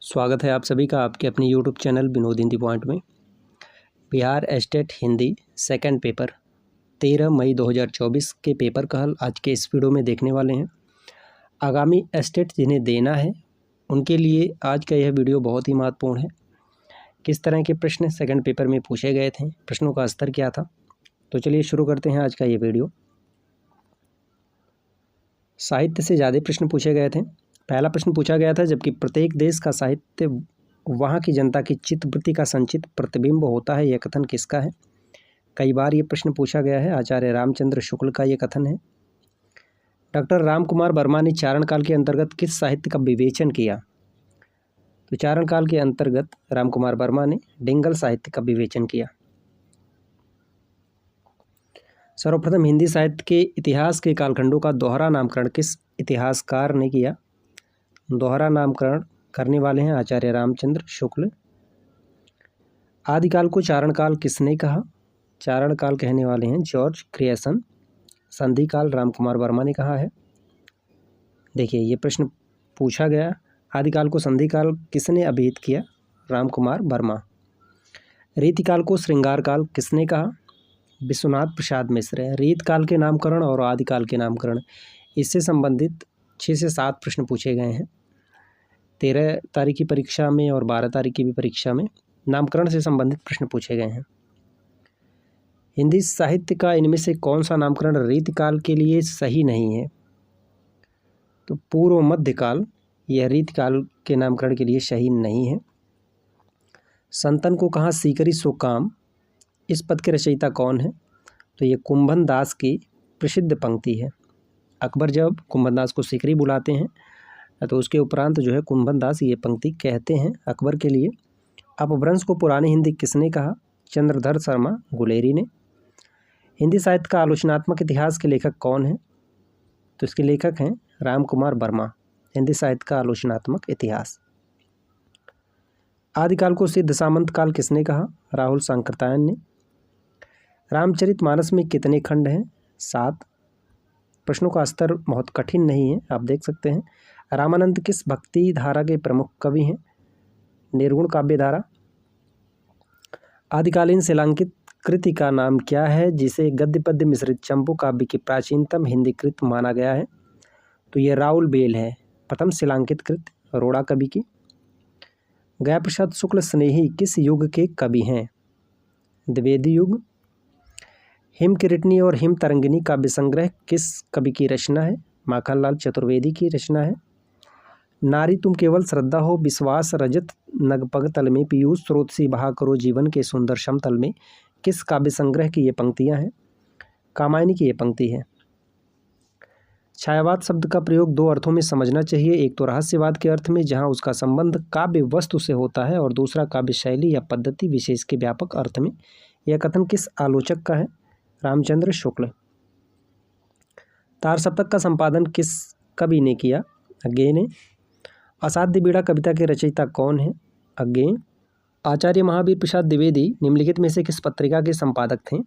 स्वागत है आप सभी का आपके अपने YouTube channel Vinod Hindi point में। Bihar state Hindi second paper 13 मई 2024 के पेपर का हल आज के इस वीडियो में देखने वाले हैं। आगामी स्टेट जिन्हें देना है उनके लिए आज का यह वीडियो बहुत ही महत्वपूर्ण है। किस तरह के प्रश्न सेकंड पेपर में पूछे गए थे, प्रश्नों का स्तर क्या था, तो चलिए शुरू करते हैं आज का ये वीडियो। साहित्य से ज़्यादा प्रश्न पूछे गए थे। पहला प्रश्न पूछा गया था, जबकि प्रत्येक देश का साहित्य वहाँ की जनता की चित्तवृत्ति का संचित प्रतिबिंब होता है, यह कथन किसका है? कई बार ये प्रश्न पूछा गया है। आचार्य रामचंद्र शुक्ल का ये कथन है। डॉक्टर रामकुमार वर्मा ने चारण काल के अंतर्गत किस साहित्य का विवेचन किया? तो चारण काल के अंतर्गत रामकुमार वर्मा ने डिंगल साहित्य का विवेचन किया। सर्वप्रथम हिंदी साहित्य के इतिहास के कालखंडों का दोहरा नामकरण किस इतिहासकार ने किया? दोहरा नामकरण करने वाले हैं आचार्य रामचंद्र शुक्ल। आदिकाल को चारण काल किसने कहा? चारण काल कहने वाले हैं जॉर्ज ग्रियर्सन। संधि काल रामकुमार वर्मा ने कहा है। देखिए ये प्रश्न पूछा गया, आदिकाल को संधि काल किसने अभिहित किया? रामकुमार वर्मा। रीतिकाल को श्रृंगार काल किसने कहा? विश्वनाथ प्रसाद मिश्र। रीतकाल के नामकरण और आदिकाल के नामकरण, इससे संबंधित 6 से 7 प्रश्न पूछे गए हैं 13 तारीख की परीक्षा में और 12 तारीख की भी परीक्षा में नामकरण से संबंधित प्रश्न पूछे गए हैं। हिंदी साहित्य का इनमें से कौन सा नामकरण रीतिकाल के लिए सही नहीं है? तो पूर्व मध्यकाल, यह रीतिकाल के नामकरण के लिए सही नहीं है। संतन को कहाँ सीकरी सो काम, इस पद के रचयिता कौन है? तो ये कुंभन दास की प्रसिद्ध पंक्ति है। अकबर जब कुंभन दास को सीकरी बुलाते हैं तो उसके उपरांत जो है कुंभन दास ये पंक्ति कहते हैं अकबर के लिए। अपभ्रंश को पुरानी हिंदी किसने कहा? चंद्रधर शर्मा गुलेरी ने। हिंदी साहित्य का आलोचनात्मक इतिहास के लेखक कौन है? तो इसके लेखक हैं रामकुमार वर्मा। हिंदी साहित्य का आलोचनात्मक इतिहास। आदिकाल को सिद्ध सामंत काल किसने कहा? राहुल सांकृत्यायन ने। रामचरितमानस में कितने खंड हैं? 7। प्रश्नों का स्तर बहुत कठिन नहीं है, आप देख सकते हैं। रामानंद किस भक्ति धारा के प्रमुख कवि हैं? निर्गुण काव्य धारा। आदिकालीन शिलांकित कृति का नाम क्या है जिसे गद्य पद्य मिश्रित चंपू काव्य की प्राचीनतम हिंदी कृत माना गया है? तो यह राउल बेल है, प्रथम शिलांकित कृत रोड़ा कवि की। गया प्रसाद शुक्ल स्नेही किस युग के कवि हैं? द्विवेदी युग। हिम किरटनी और हिम तरंगिनी काव्य संग्रह किस कवि की रचना है? माखनलाल चतुर्वेदी की रचना है। नारी तुम केवल श्रद्धा हो विश्वास रजत नगपग तल में पीयूष स्रोत सी बहा करो जीवन के सुंदर समतल में, किस काव्य संग्रह की ये पंक्तियां हैं? कामायनी की ये पंक्ति है। छायावाद शब्द का प्रयोग 2 अर्थों में समझना चाहिए। एक तो रहस्यवाद के अर्थ में जहां उसका संबंध काव्य वस्तु से होता है, और दूसरा काव्य शैली या पद्धति विशेष के व्यापक अर्थ में। यह कथन किस आलोचक का है? रामचंद्र शुक्ल। तार सप्तक का संपादन किस कवि ने किया? अज्ञे ने। असाध्य बीड़ा कविता के रचयिता कौन है? अज्ञे। आचार्य महावीर प्रसाद द्विवेदी निम्नलिखित में से किस पत्रिका के संपादक थे?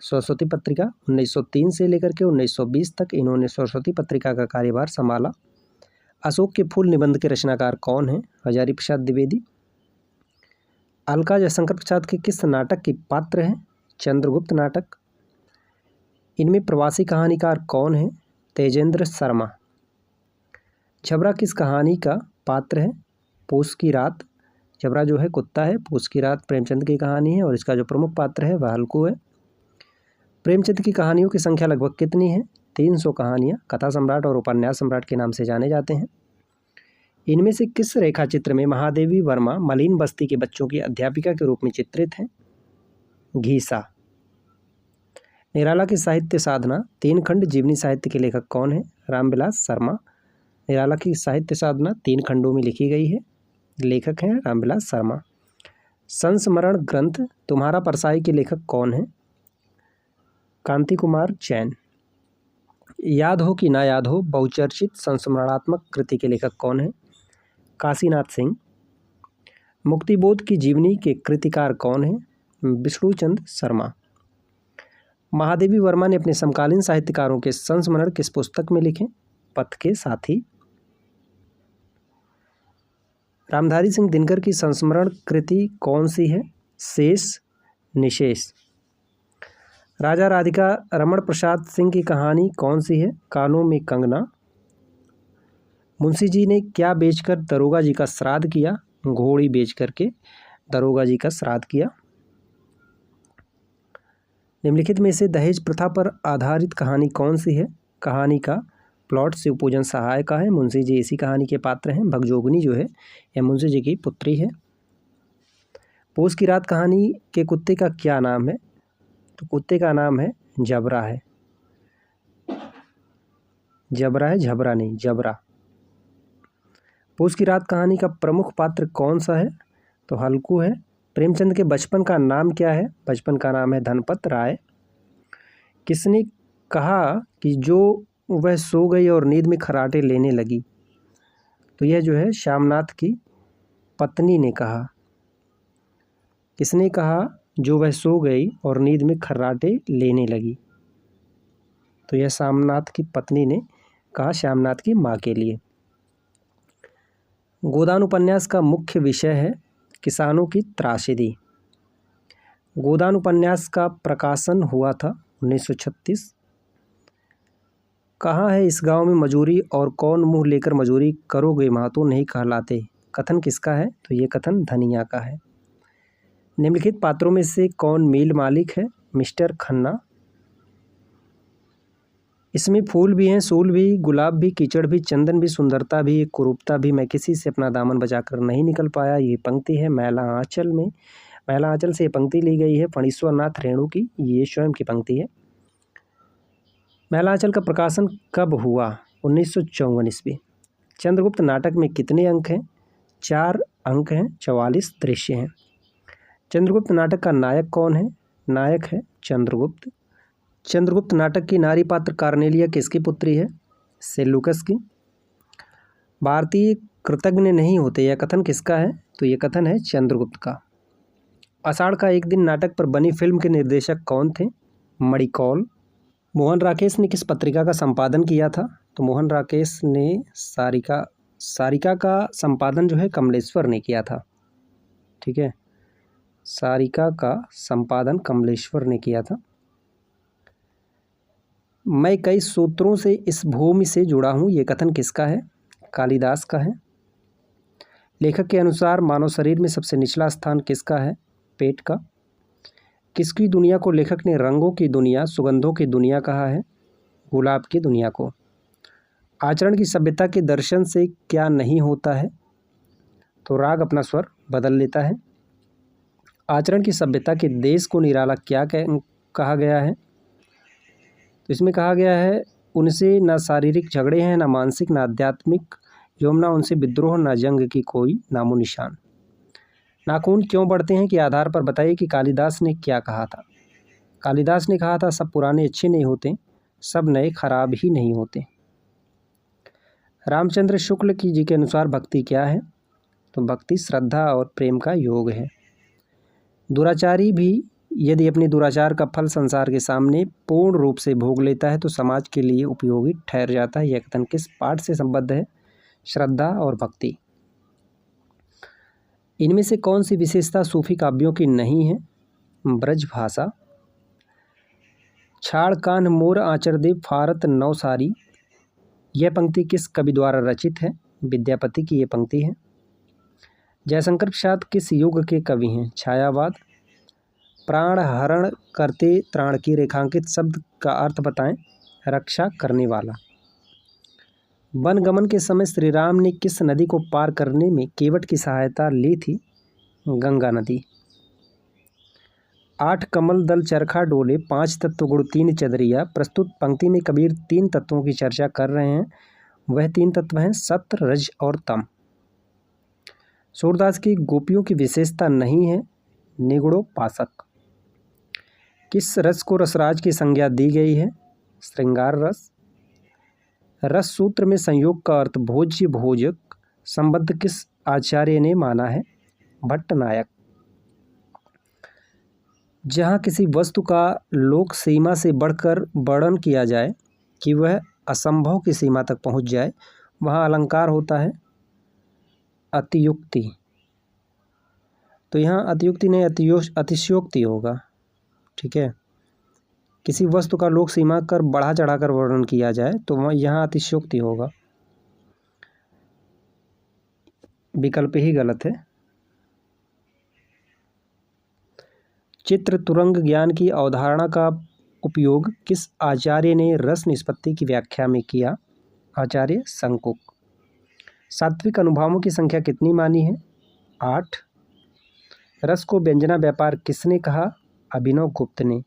सरस्वती पत्रिका। 1903 से लेकर के 1920 तक इन्होंने सरस्वती पत्रिका का कार्यभार संभाला। अशोक के फूल निबंध के रचनाकार कौन है? हजारी प्रसाद द्विवेदी। अलका जयशंकर प्रसाद के किस नाटक की पात्र है? चंद्रगुप्त नाटक। इनमें प्रवासी कहानीकार कौन है? तेजेंद्र शर्मा। झबरा किस कहानी का पात्र है? पूस की रात। झबरा जो है कुत्ता है, पूस की रात प्रेमचंद की कहानी है और इसका जो प्रमुख पात्र है वह हल्कू है। प्रेमचंद की कहानियों की संख्या लगभग कितनी है? 300 कहानियाँ। कथा सम्राट और उपन्यास सम्राट के नाम से जाने जाते हैं। इनमें से किस रेखा चित्र में महादेवी वर्मा मलिन बस्ती के बच्चों की अध्यापिका के रूप में चित्रित हैं? घीसा। निराला की साहित्य साधना 3 खंड जीवनी साहित्य के लेखक कौन है? रामविलास शर्मा। निराला की साहित्य साधना 3 खंडों में लिखी गई है, लेखक हैं रामविलास शर्मा। संस्मरण ग्रंथ तुम्हारा परसाई के लेखक कौन है? कांति कुमार जैन। याद हो कि ना याद हो बहुचर्चित संस्मरणात्मक कृति के लेखक कौन है? काशीनाथ सिंह। मुक्तिबोध की जीवनी के कृतिकार कौन है? विष्णुचंद शर्मा। महादेवी वर्मा ने अपने समकालीन साहित्यकारों के संस्मरण किस पुस्तक में लिखे? पथ के साथी। रामधारी सिंह दिनकर की संस्मरण कृति कौन सी है? शेष निशेष। राजा राधिका रमण प्रसाद सिंह की कहानी कौन सी है? कानों में कंगना। मुंशी जी ने क्या बेचकर दरोगा जी का श्राद्ध किया? घोड़ी बेच करके दरोगा जी का श्राद्ध किया। निम्नलिखित में से दहेज प्रथा पर आधारित कहानी कौन सी है? कहानी का प्लॉट शिवपूजन सहाय का है। मुंशी जी इसी कहानी के पात्र हैं। भगजोगनी जो है यह मुंशी जी की पुत्री है। पोस की रात कहानी के कुत्ते का क्या नाम है? तो कुत्ते का नाम है जबरा है। जबरा है, झबरा नहीं, जबरा। पोस की रात कहानी का प्रमुख पात्र कौन सा है? तो हल्कू है। प्रेमचंद के बचपन का नाम क्या है? बचपन का नाम है धनपत राय। किसने कहा कि जो वह सो गई और नींद में खर्राटे लेने लगी? तो यह जो है श्यामनाथ की पत्नी ने कहा। किसने कहा जो वह सो गई और नींद में खर्राटे लेने लगी? तो यह श्यामनाथ की पत्नी ने कहा, श्यामनाथ की माँ के लिए। गोदान उपन्यास का मुख्य विषय है किसानों की त्रासदी। गोदान उपन्यास का प्रकाशन हुआ था 1936। कहाँ है इस गांव में मजूरी और कौन मुंह लेकर मजूरी करोगे महातो नहीं कहलाते? कथन किसका है? तो ये कथन धनिया का है। निम्नलिखित पात्रों में से कौन मिल मालिक है? मिस्टर खन्ना। इसमें फूल भी हैं, सूल भी, गुलाब भी, कीचड़ भी, चंदन भी, सुंदरता भी, कुरूपता भी, मैं किसी से अपना दामन बचाकर नहीं निकल पाया। ये पंक्ति है मैला आंचल में। मैला आंचल से ये पंक्ति ली गई है फणीश्वरनाथ रेणु की, ये स्वयं की पंक्ति है। मैला आंचल का प्रकाशन कब हुआ? 1954 ईस्वी। चंद्रगुप्त नाटक में कितने अंक हैं? 4 अंक हैं, 44 दृश्य हैं। चंद्रगुप्त नाटक का नायक कौन है? नायक है चंद्रगुप्त। चंद्रगुप्त नाटक की नारी पात्र कार्नेलिया किसकी पुत्री है? सेल्यूकस की। भारतीय कृतज्ञ नहीं होते, यह कथन किसका है? तो यह कथन है चंद्रगुप्त का। आषाढ़ का एक दिन नाटक पर बनी फिल्म के निर्देशक कौन थे? मणिकौल। मोहन राकेश ने किस पत्रिका का संपादन किया था? तो मोहन राकेश ने सारिका का संपादन जो है कमलेश्वर ने किया था। ठीक है, सारिका का संपादन कमलेश्वर ने किया था। मैं कई सूत्रों से इस भूमि से जुड़ा हूँ, ये कथन किसका है? कालिदास का है। लेखक के अनुसार मानव शरीर में सबसे निचला स्थान किसका है? पेट का। किसकी दुनिया को लेखक ने रंगों की दुनिया, सुगंधों की दुनिया कहा है? गुलाब की दुनिया को। आचरण की सभ्यता के दर्शन से क्या नहीं होता है? तो राग अपना स्वर बदल लेता है। आचरण की सभ्यता के देश को निराला क्या कहा गया है? तो इसमें कहा गया है उनसे न शारीरिक झगड़े हैं, न मानसिक, न आध्यात्मिक, एवं न उनसे विद्रोह, न जंग की कोई नामो निशान। नाखून क्यों बढ़ते हैं के आधार पर बताइए कि कालिदास ने क्या कहा था? कालिदास ने कहा था सब पुराने अच्छे नहीं होते, सब नए खराब ही नहीं होते। रामचंद्र शुक्ल की जी के अनुसार भक्ति क्या है? तो भक्ति श्रद्धा और प्रेम का योग है। दुराचारी भी यदि अपने दुराचार का फल संसार के सामने पूर्ण रूप से भोग लेता है तो समाज के लिए उपयोगी ठहर जाता है। यह कथन किस पाठ से संबद्ध है? श्रद्धा और भक्ति। इनमें से कौन सी विशेषता सूफी काव्यों की नहीं है? ब्रज भाषा। छाड़ कान्ह मोर आचर दे फारत नवसारी, यह पंक्ति किस कवि द्वारा रचित है? विद्यापति की ये पंक्ति है। जयशंकर प्रसाद किस युग के कवि हैं? छायावाद। प्राण हरण करते त्राण की रेखांकित शब्द का अर्थ बताएं? रक्षा करने वाला। वन गमन के समय श्री राम ने किस नदी को पार करने में केवट की सहायता ली थी? गंगा नदी। 8 कमल दल चरखा डोले, 5 तत्व गुण 3 चदरिया। प्रस्तुत पंक्ति में कबीर 3 तत्वों की चर्चा कर रहे हैं। वह 3 तत्व हैं सत्व, रज और तम। सूरदास की गोपियों की विशेषता नहीं है निगुड़ोपासक। किस रस को रसराज की संज्ञा दी गई है? श्रृंगार रस। रस सूत्र में संयोग का अर्थ भोज्य भोजक संबद्ध किस आचार्य ने माना है? भट्टनायक। जहाँ किसी वस्तु का लोक सीमा से बढ़कर वर्णन किया जाए कि वह असंभव की सीमा तक पहुँच जाए, वहाँ अलंकार होता है। अतियुक्ति, तो यहाँ अतियुक्ति नहीं अतिशयोक्ति होगा। ठीक है, किसी वस्तु का लोक सीमा कर बढ़ा चढ़ाकर वर्णन किया जाए तो वह यहाँ अतिशयोक्ति होगा। विकल्प ही गलत है। चित्र तुरंग ज्ञान की अवधारणा का उपयोग किस आचार्य ने रस निष्पत्ति की व्याख्या में किया? आचार्य शंकुक। सात्विक अनुभावों की संख्या कितनी मानी है? 8। रस को व्यंजना व्यापार किसने कहा? अभिनव गुप्त ने।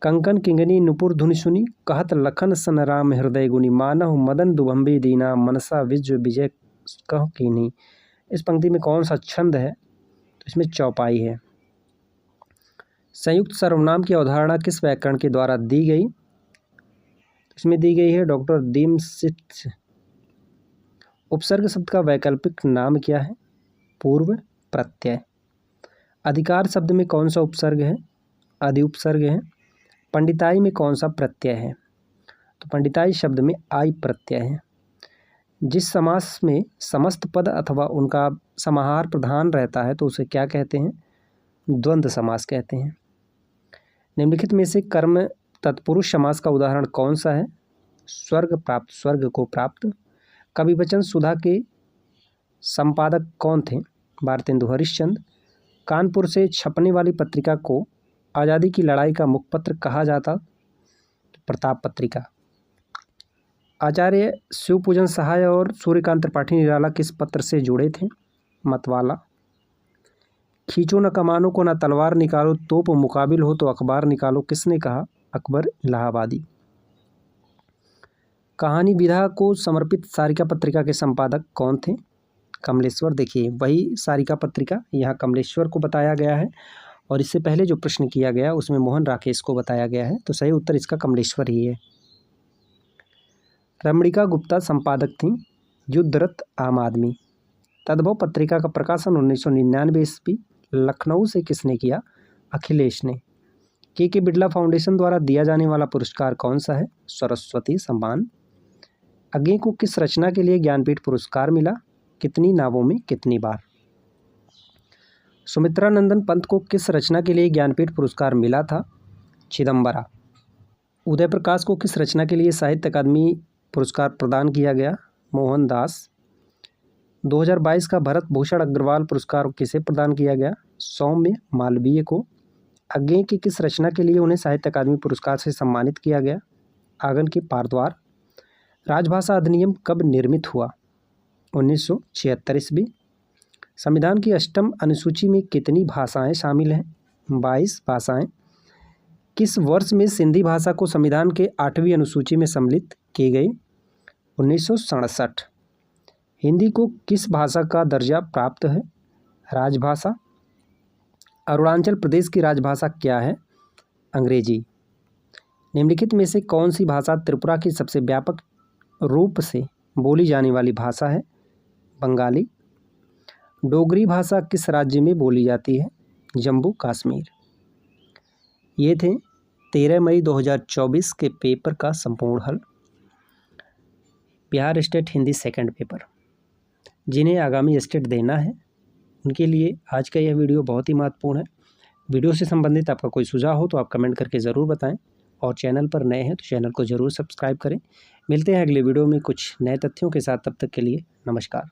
कंकन किंगनी नुपुर धुनि सुनी, कहत लखन सन राम हृदय गुनी, मानहु मदन दुभंबी दीना, मनसा विजय विजय कह कीनी। इस पंक्ति में कौन सा छंद है? तो इसमें चौपाई है। संयुक्त सर्वनाम की अवधारणा किस व्याकरण के द्वारा दी गई? इसमें दी गई है डॉक्टर दीमसित। उपसर्ग शब्द का वैकल्पिक नाम क्या है? पूर्व प्रत्यय। अधिकार शब्द में कौन सा उपसर्ग है? अधि उपसर्ग है। पंडिताई में कौन सा प्रत्यय है? तो पंडिताई शब्द में आई प्रत्यय है। जिस समास में समस्त पद अथवा उनका समाहार प्रधान रहता है तो उसे क्या कहते हैं? द्वंद्व समास कहते हैं। निम्नलिखित में से कर्म तत्पुरुष समास का उदाहरण कौन सा है? स्वर्ग प्राप्त, स्वर्ग को प्राप्त। कविवचन सुधा के संपादक कौन थे? भारतेंदु हरिश्चंद्र। कानपुर से छपने वाली पत्रिका को आज़ादी की लड़ाई का मुखपत्र कहा जाता? प्रताप पत्रिका। आचार्य शिवपूजन सहाय और सूर्यकांत त्रिपाठी निराला किस पत्र से जुड़े थे? मतवाला। खींचो न कमानों को, न तलवार निकालो, तोप मुकाबिल हो तो अखबार निकालो, किसने कहा? अकबर इलाहाबादी। कहानी विधा को समर्पित सारिका पत्रिका के संपादक कौन थे? कमलेश्वर। देखिए वही सारिका पत्रिका यहाँ कमलेश्वर को बताया गया है और इससे पहले जो प्रश्न किया गया उसमें मोहन राकेश को बताया गया है, तो सही उत्तर इसका कमलेश्वर ही है। रमणिका गुप्ता संपादक थी युद्धरत आम आदमी। तद्भव पत्रिका का प्रकाशन 1999 ईस्वी लखनऊ से किसने किया? अखिलेश ने। के बिड़ला फाउंडेशन द्वारा दिया जाने वाला पुरस्कार कौन सा है? सरस्वती सम्मान। अज्ञे को किस रचना के लिए ज्ञानपीठ पुरस्कार मिला? कितनी नावों में कितनी बार। सुमित्रानंदन पंत को किस रचना के लिए ज्ञानपीठ पुरस्कार मिला था? चिदम्बरा। उदय प्रकाश को किस रचना के लिए साहित्य अकादमी पुरस्कार प्रदान किया गया? मोहनदास। 2022 का भरत भूषण अग्रवाल पुरस्कार किसे प्रदान किया गया? सौम्य मालवीय को। अज्ञे की किस रचना के लिए उन्हें साहित्य अकादमी पुरस्कार से सम्मानित किया गया? आंगन के पारद्वार। राजभाषा अधिनियम कब निर्मित हुआ? 1976 ईस्वी। संविधान की अष्टम अनुसूची में कितनी भाषाएं शामिल हैं? 22 भाषाएं। किस वर्ष में सिंधी भाषा को संविधान के 8वीं अनुसूची में सम्मिलित की गई? 1967। हिंदी को किस भाषा का दर्जा प्राप्त है? राजभाषा। अरुणाचल प्रदेश की राजभाषा क्या है? अंग्रेजी। निम्नलिखित में से कौन सी भाषा त्रिपुरा की सबसे व्यापक रूप से बोली जाने वाली भाषा है? बंगाली। डोगरी भाषा किस राज्य में बोली जाती है? जम्मू कश्मीर। ये थे 13 मई 2024 के पेपर का संपूर्ण हल, Bihar state Hindi second paper. जिन्हें आगामी स्टेट देना है उनके लिए आज का यह वीडियो बहुत ही महत्वपूर्ण है। वीडियो से संबंधित आपका कोई सुझाव हो तो आप कमेंट करके ज़रूर बताएं और चैनल पर नए हैं तो चैनल को ज़रूर सब्सक्राइब करें। मिलते हैं अगले वीडियो में कुछ नए तथ्यों के साथ, तब तक के लिए नमस्कार।